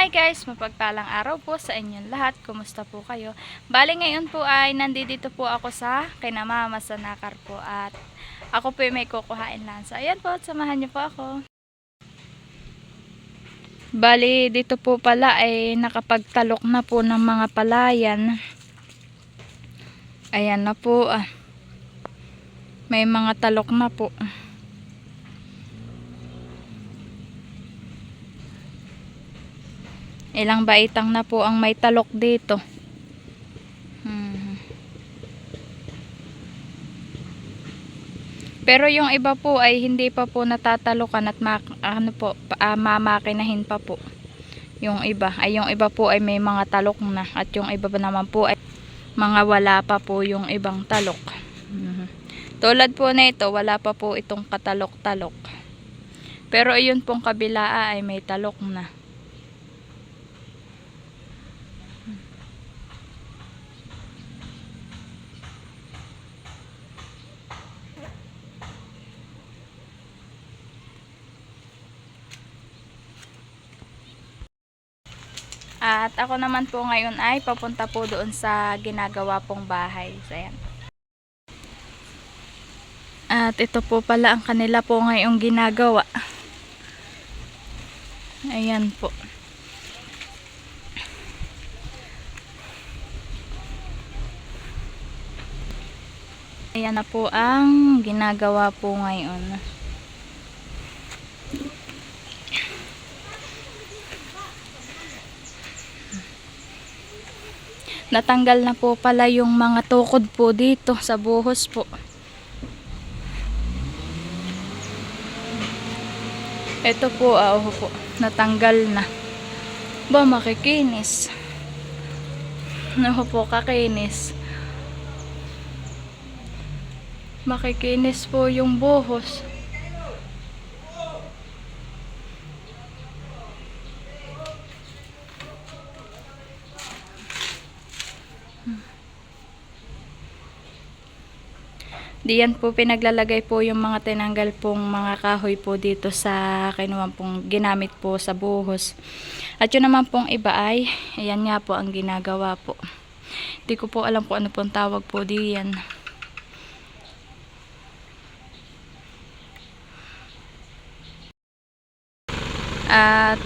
Hi guys! Mapagpalang araw po sa inyong lahat. Kumusta po kayo? Bali ngayon po ay nandito po ako sa kinamama sa Nakar po at ako po may kukuhain lang. So ayan po, samahan niyo po ako. Bali dito po pala ay nakapagtalok na po ng mga palayan. Ayan na po may mga talok na po. Ilang baitang na po ang may talok dito. Pero yung iba po ay hindi pa po natatalokan at mamakinahin pa po. Yung iba po ay may mga talok na at yung iba pa naman po ay mga wala pa po yung ibang talok. Tulad po na ito, wala pa po itong katalok-talok. Pero ayun pong kabila ay may talok na. At ako naman po ngayon ay papunta po doon sa ginagawa pong bahay. So, ayan. At ito po pala ang kanila po ngayong ginagawa. Ayan po. Ayan na po ang ginagawa po ngayon. Natanggal na po pala yung mga tukod po dito sa buhos po. Ito po, po, natanggal na. Ba, makikinis. Po, kakinis. Makikinis po yung buhos. Diyan po pinaglalagay po yung mga tinanggal pong mga kahoy po dito sa kinuha pong ginamit po sa buhos. At yun naman pong iba ay, ayan nga po ang ginagawa po. Hindi ko po alam kung ano pong tawag po diyan. At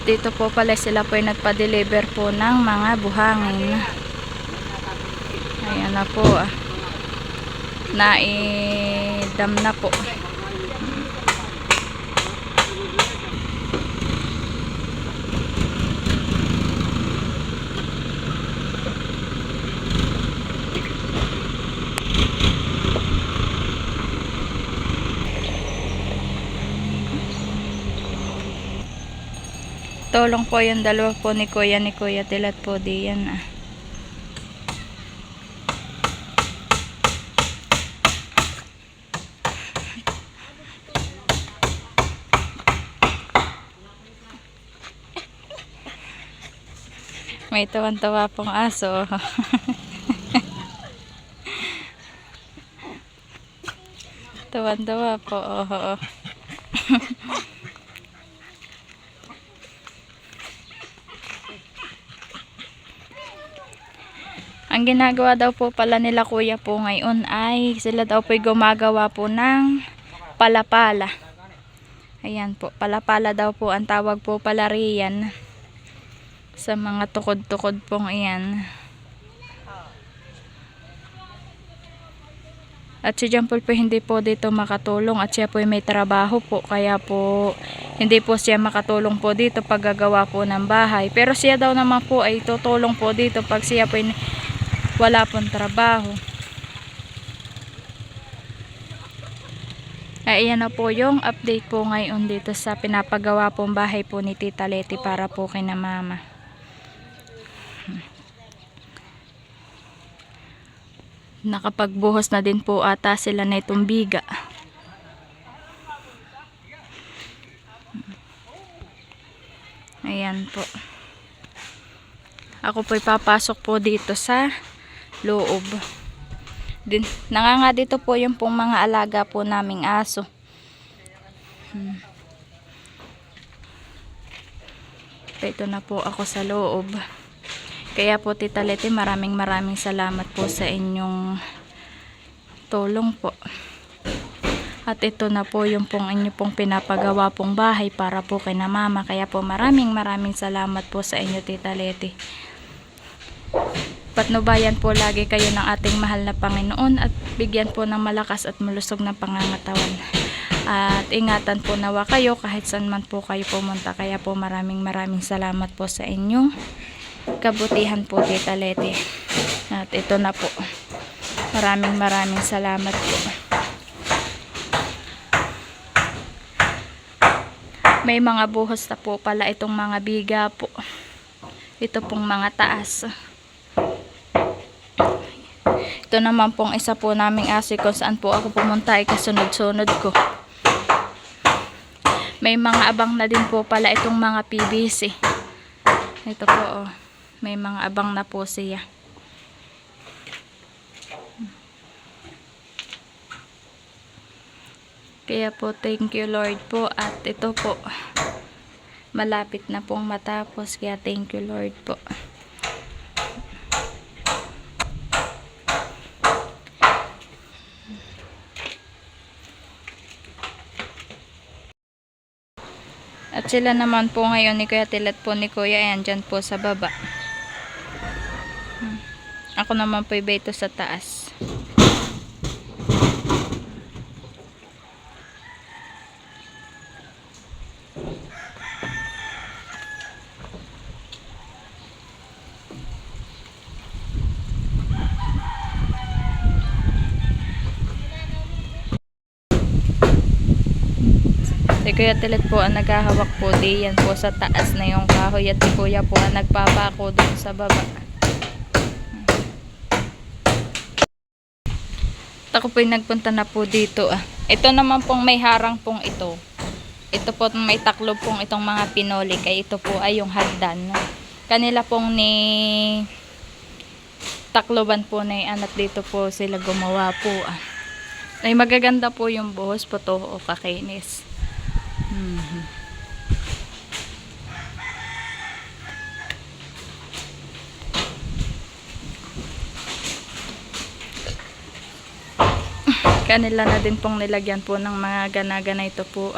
dito po pala sila po ay nagpa-deliver po ng mga buhangin. Ayan na po naidam na po. Tulong po yung dalawa po ni Kuya Tilat po diyan May tawan-tawa pong aso. Tawan-tawa po. Ang ginagawa daw po pala nila kuya po ngayon ay sila daw po gumagawa po ng palapala. Ayan po, palapala daw po ang tawag po pala riyan sa mga tukod-tukod pong iyan. At si John Paul po hindi po dito makatulong at siya po may trabaho po kaya po hindi po siya makatulong po dito pag gagawa po ng bahay. Pero siya daw naman po ay tutulong po dito pag siya po wala pong trabaho. Ayan na po yung update po ngayon dito sa pinapagawa pong bahay po ni Tita Leti para po kina mama. Nakapagbuhos na din po ata sila na itong biga. Ayan po. Ako po'y papasok po dito sa loob. Nanganga dito po yung pong mga alaga po naming aso. Ito na po ako sa loob. Kaya po Tita Leti, maraming salamat po sa inyong tulong po. At ito na po yung pong inyo pong pinapagawa pong bahay para po kay na mama. Kaya po maraming salamat po sa inyo Tita Leti. Patnubayan po lagi kayo ng ating mahal na Panginoon at bigyan po ng malakas at malusog na pangangatawan. At ingatan po nawa kayo kahit saan man po kayo pumunta. Kaya po maraming salamat po sa inyong kabutihan po Tita Leti. At ito na po. Maraming salamat po. May mga buhos na po pala itong mga biga po. Ito pong mga taas. Ito naman pong isa po naming asi kung saan po ako pumunta ay kasunod-sunod ko. May mga abang na din po pala itong mga PVC. Ito po oh. May mga abang na po siya. Kaya po thank you Lord po. At ito po malapit na pong matapos. Kaya thank you Lord po. At sila naman po ngayon ni Kuya Tilat po ni Kuya. Ayan dyan po sa baba. Ako naman po iba ito sa taas. Si Kuya Tilat po ang naghahawak po diyan po sa taas na yung kahoy. At si Kuya po ang nagpapako doon sa baba. Ako po yung nagpunta na po dito. Ito naman pong may harang pong ito. Ito po may taklob pong itong mga pinoli. Kaya ito po ay yung hagdan. Kanila pong ni takloban po na yan. At dito po sila gumawa po. Ay magaganda po yung buhos po to o kakinis. Kanila na din pong nilagyan po ng mga gana-gana ito po.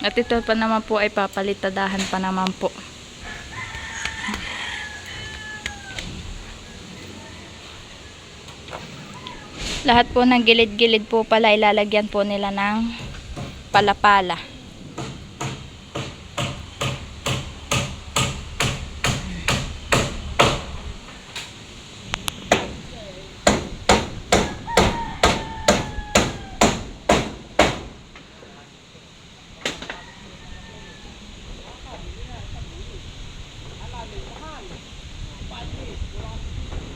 At ito pa naman po ay papalitadahan pa naman po. Lahat po ng gilid-gilid po pala ilalagyan po nila ng palapala.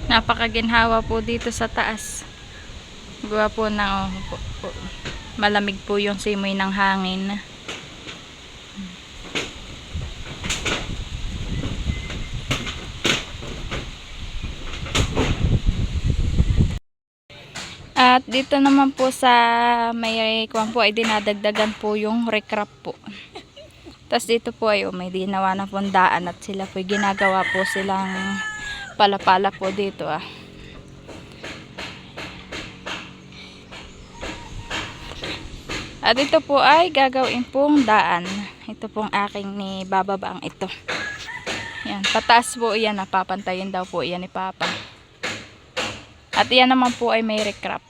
Napakaginhawa po dito sa taas. Gawa po ng malamig po yung simoy ng hangin. At dito naman po sa may kuwan po ay dinadagdagan po yung recrap po. Tapos dito po ay may ginawa na pong daan at sila po ginagawa po silang palapala po dito At ito po ay gagawin pong daan. Ito pong aking ni bababaang ito. Yan, pataas po iyan. Napapantayin daw po iyan ni Papa. At iyan naman po ay may recrap.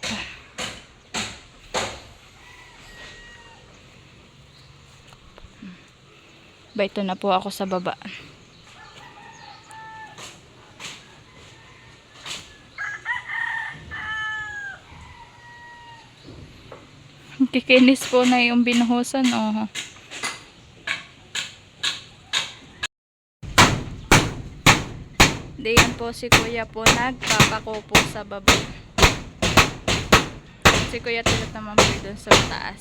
Ito na po ako sa baba. Kikinis po na yung binuhusan. Diyan po si Kuya po nagpapako po sa baba. Si Kuya Tilat naman po doon sa taas.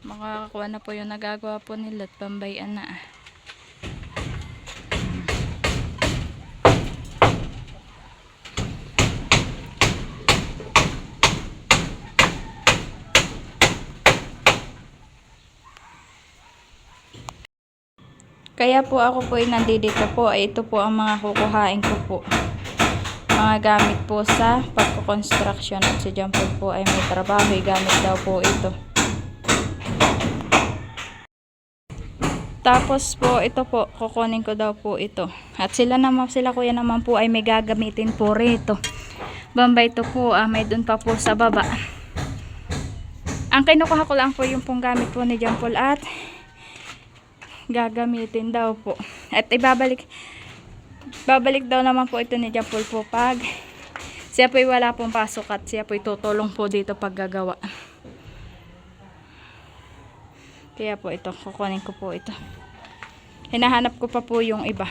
Makakakuha na po yung nagagawa po nila at pambayan na. Kaya po ako po ay nandito po. Ay ito po ang mga kukuhain ko po. Mga gamit po sa pagko-construction. At si John Paul po ay may trabaho. Gamit daw po ito. Tapos po ito po, kukunin ko daw po ito. At sila kuya naman po ay may gagamitin po rito. Bamba ito po, may dun pa po sa baba. Ang kinukuha ko lang po yung pong gamit po ni John Paul at gagamitin daw po. At babalik daw naman po ito ni John Paul po pag siya po ay wala pong pasok at siya po ay tutulong po dito pag gagawa. Kaya po ito, kukunin ko po ito. Hinahanap ko pa po yung iba.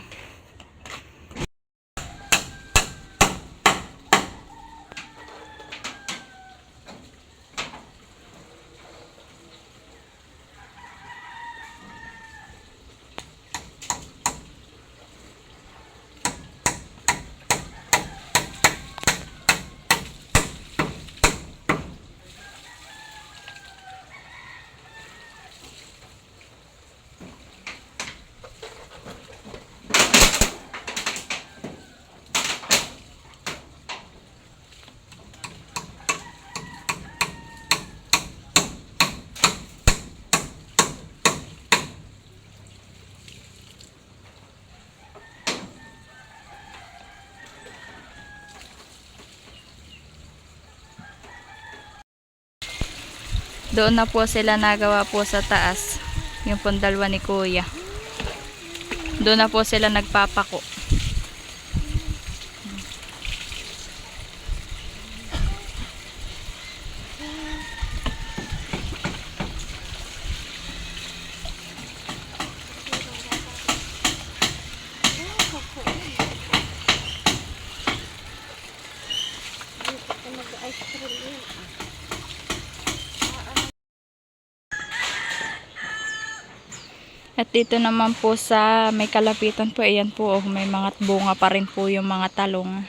Doon na po sila nagawa po sa taas. Yung pong dalawa ni kuya. Doon na po sila nagpapako. At dito naman po sa may kalapitan po, ayan po, may mga bunga pa rin po yung mga talong.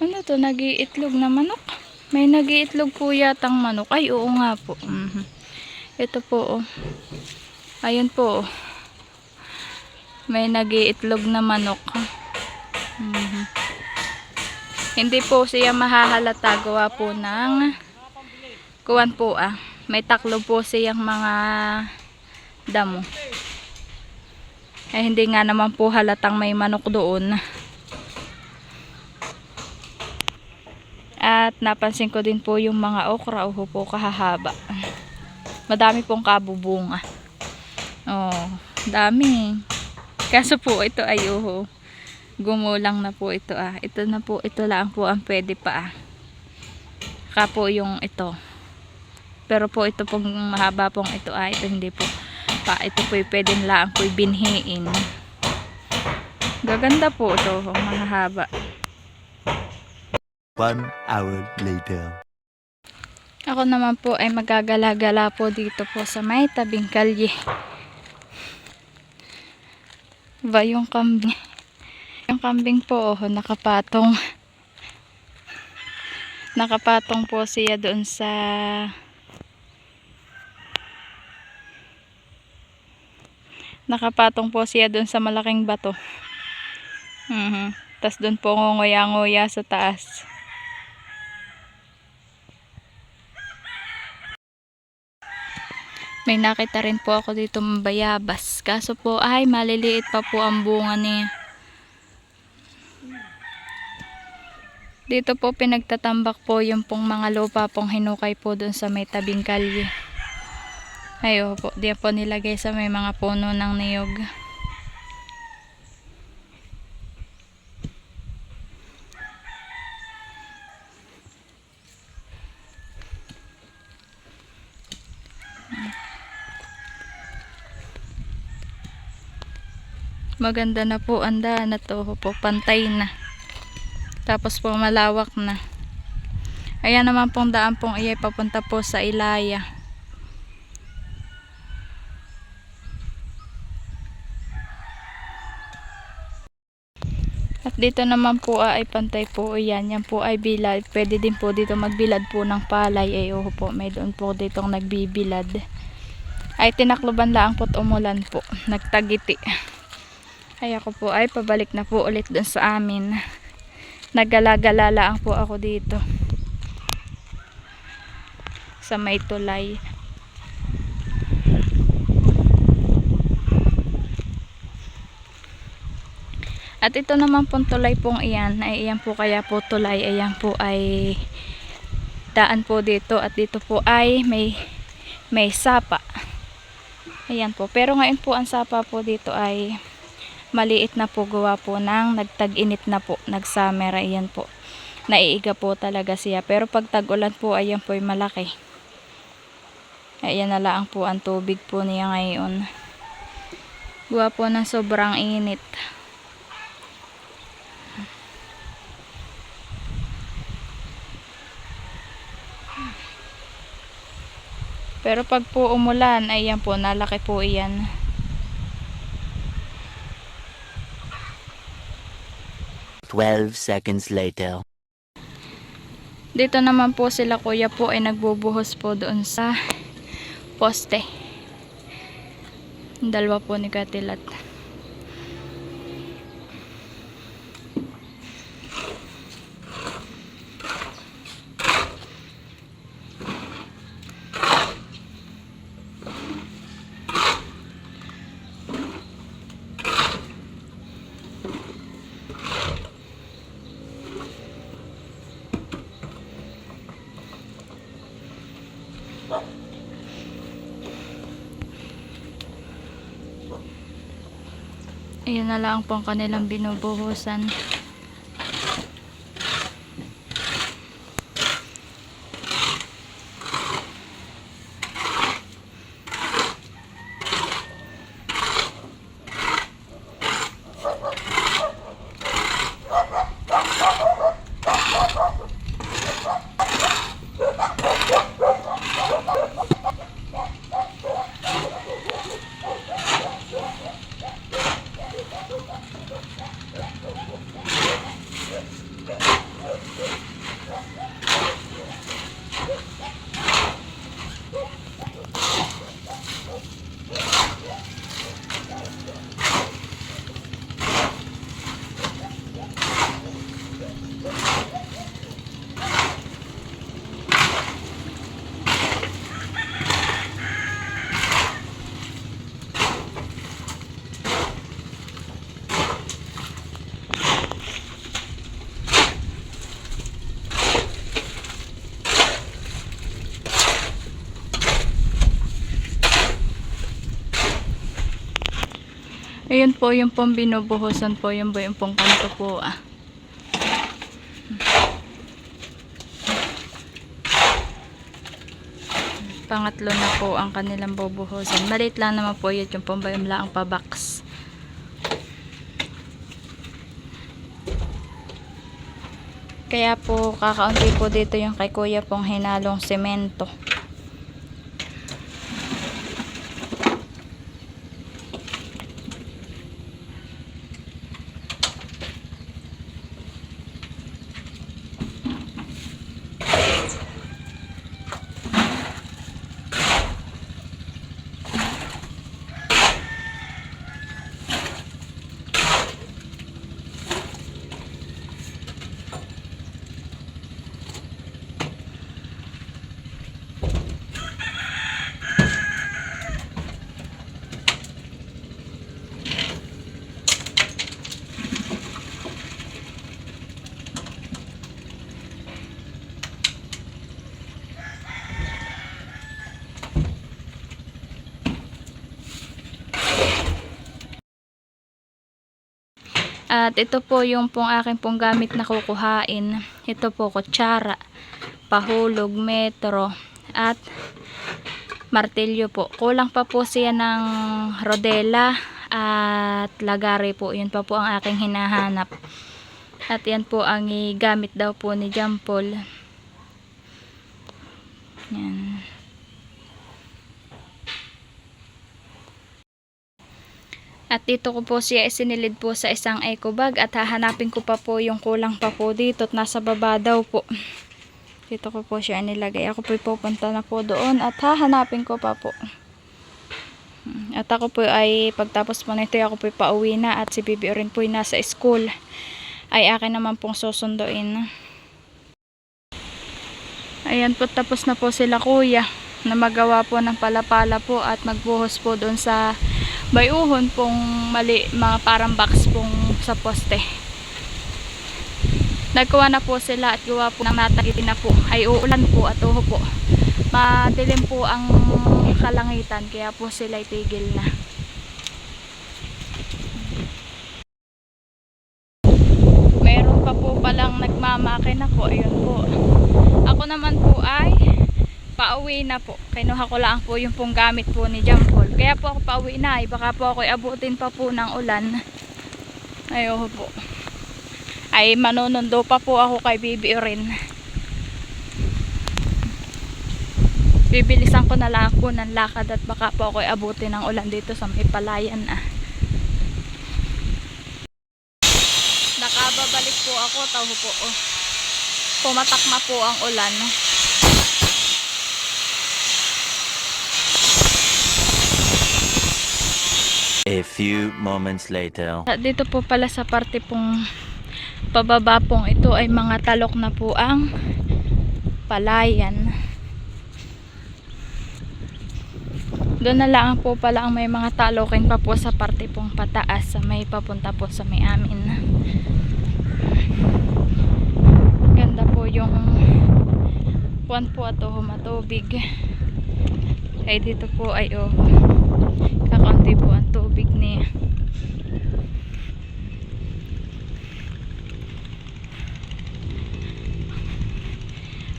Ano to, nag-iitlog na manok? May nag-iitlog po yatang manok. Ay, oo nga po. Ito po, ayun po. May nag-iitlog na manok. Hindi po siya mahahalata, gawa po ng kuwan po may taklo po siyang mga damo. Hindi nga naman po halatang may manok doon. At napansin ko din po yung mga okra, po kahahaba. Madami pong kabubunga. Oh, dami. Kaso po ito ay gumulang na po ito Ito na po, ito lang po ang pwede pa Kapo yung ito. Pero po ito pong mahaba pong ito ito hindi po ito po pwede lang po binhiin. Gaganda po ito, mahaba. 1 hour later. Ako naman po ay magagala-gala po dito po sa may tabing kalye. Ba yung kambing? Yung kambing po nakapatong. Nakapatong po siya doon sa malaking bato. Tas doon po nguya-nguya sa taas. May nakita rin po ako dito bayabas. Kaso po ay maliliit pa po ang bunga niya. Dito po pinagtatambak po yung pong mga lupa pong hinukay po doon sa may tabing kalye. Ayo po, diyan po nilagay sa may mga puno ng niyog. Maganda na po ang daan na to po, pantay na. Tapos po malawak na. Ayan naman pong daan pong iyay papunta po sa Ilaya. At dito naman po ay pantay po. Yan po ay bilad. Pwede din po dito magbilad po ng palay. Po, may doon po ditong nagbibilad. ay tinakloban lang po't umulan po, nagtagiti. Ay ako po ay pabalik na po ulit dun sa amin. Naggalagala lang po ako dito sa may tulay. At ito naman pong tulay pong iyan, ay iyan po kaya po tulay, ayan po ay daan po dito, at dito po ay may sapa. Ayan po, pero ngayon po ang sapa po dito ay maliit na po, gawa po ng nagtag-init na po, nag-summer. Ayan po, naiiga po talaga siya, pero pag tag-ulan po, ayan po ay malaki. Ayan na lang po ang tubig po niya ngayon, gawa po ng sobrang init. Pero pag po umulan, ayan po, nalaki po iyan. "12 seconds later." Dito naman po sila kuya po ay nagbubuhos po doon sa poste. Dalawa po ni Katilat. Ayan na lang po ang kanilang binubuhusan. Ayun po yung pong binubuhusan po, yung ba yung pong kanto po Pangatlo na po ang kanilang bubuhusan. Maliit lang naman po yun, yung pong bayam lang ang pabaks. Kaya po kakaunti po dito yung kay kuya pong hinalong semento. At ito po yung pong aking pong gamit na kukuhain. Ito po kutsara, pahulog, metro, at martilyo po. Kulang pa po siya ng rodela at lagari po. Yun pa po ang aking hinahanap. At yan po ang gamit daw po ni Jampol. Yan. At dito ko po siya isinilid po sa isang eco bag at hahanapin ko pa po yung kulang pa po dito at nasa baba daw po. Dito ko po siya nilagay. Ako po pupunta na po doon at hahanapin ko pa po. At ako po ay pagtapos po nito ako po pauwi na, at si Bibi rin po ay nasa school. Ay akin naman pong susunduin. Ayan po, tapos na po sila kuya na magawa po ng palapala po at magbuhos po doon sa bayuhon pong mali, mga parang box pong sa poste. Nagkuha na po sila at gawa po ng natagiti na po. Ay uulan po at uho po. Madilim po ang kalangitan kaya po sila itigil na. Meron pa po palang nagmamakin ako. Ayun po. Ako naman po ay pauwi na po. Kinuha ko lang po yung pong gamit po ni Jampol. Kaya po ako pauwi na. Ay baka po ako abutin pa po ng ulan. Ayun po. Ay manunundo pa po ako kay Bibi rin. Bibilisan ko na lang po ng lakad at baka po ako abutin ng ulan dito sa may palayan Nakababalik po ako, taho po. Pumatak na po ang ulan. A few moments later. Dito po pala sa parte pong pababa pong ito ay mga talok na po ang palayan. Doon na lang po pala ang may mga talokin pa po sa parte pong pataas sa may papunta po sa may amin. Ganda po yung puwan po at matubig. Ay dito po ay kakaunti po ang tubig niya.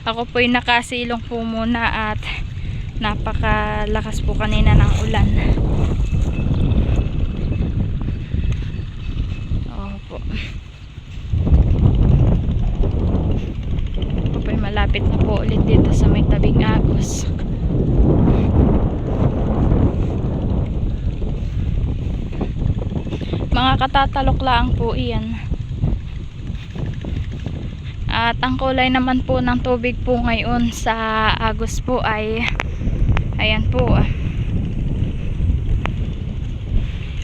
Ako po'y nakasilong po muna at napakalakas po kanina ng ulan. Oo po. Ako po'y malapit na po ulit dito sa may tabing Agos. Mga katatalok lang po iyan. At ang kulay naman po ng tubig po ngayon sa Agos po ay ayan po.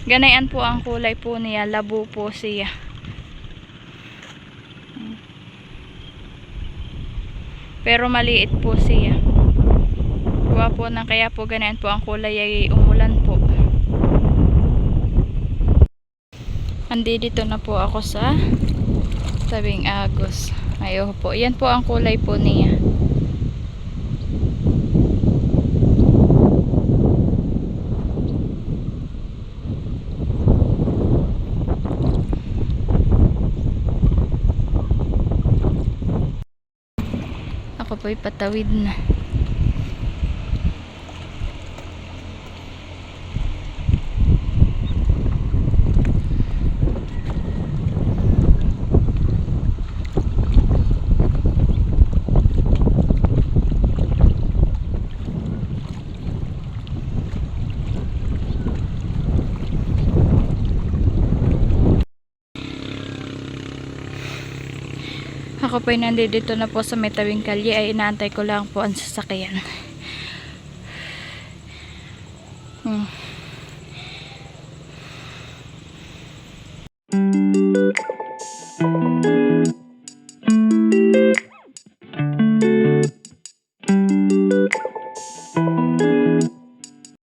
Ganayan po ang kulay po niya. Labo po siya. Pero maliit po siya. Kuha po na kaya po ganayan po ang kulay ay umulan po. Andito na po ako sa tabing Agos. Ayo po. Yan po ang kulay po niya. Ako po'y patawid na. Ako po'y nandito na po sa may tabing kalye ay inaantay ko lang po ang sasakyan.